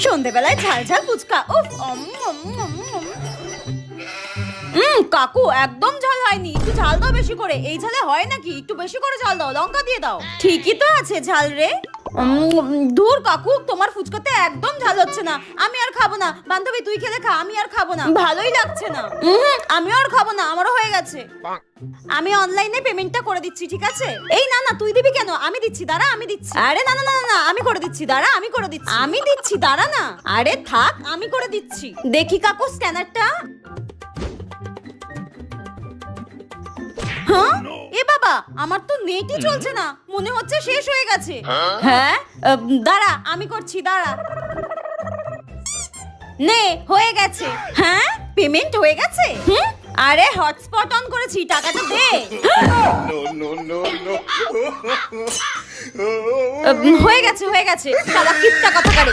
সন্ধ্যেবেলায় ঝাল ঝাল ফুচকা। উফ, কাকু একদম ঝাল হয়নি, একটু ঝাল দাও বেশি করে। এই ঝালে হয় নাকি? একটু বেশি করে ঝাল দাও, লঙ্কা দিয়ে দাও। ঠিকই তো আছে ঝাল রে। দূর কাকু, তোমার ফুচকাতে একদম ঝাল হচ্ছে না। আমি আর খাবো না। বান্ধবী তুই খেলে খা, আমি আর খাবো না, ভালোই লাগছে না। আমিও আর খাবো না, আমারও হয়ে গেছে। আমি অনলাইনে পেমেন্টটা করে দিচ্ছি, ঠিক আছে? এই না না, তুই দিবি কেন? আমি দিচ্ছি, দাঁড়া আমি দিচ্ছি। আরে না না না না, আমি করে দিচ্ছি, দাঁড়া আমি করে দিচ্ছি। আমি দিচ্ছি, দাঁড়া না। আরে থাক, আমি করে দিচ্ছি। দেখি কাকু স্ক্যানারটা। হ্যাঁ, এ বাবা, আমার তো নেটই চলছে না, মনে হচ্ছে শেষ হয়ে গেছে। হ্যাঁ, দাঁড়া আমি করছি, দাঁড়া। নে, হয়ে গেছে। হ্যাঁ, পেমেন্ট হয়ে গেছে। আরে হটস্পট অন করেছি, টাকাটা দে। হয়ে গেছে, হয়ে গেছে। শালা কিপটা কথাকারে।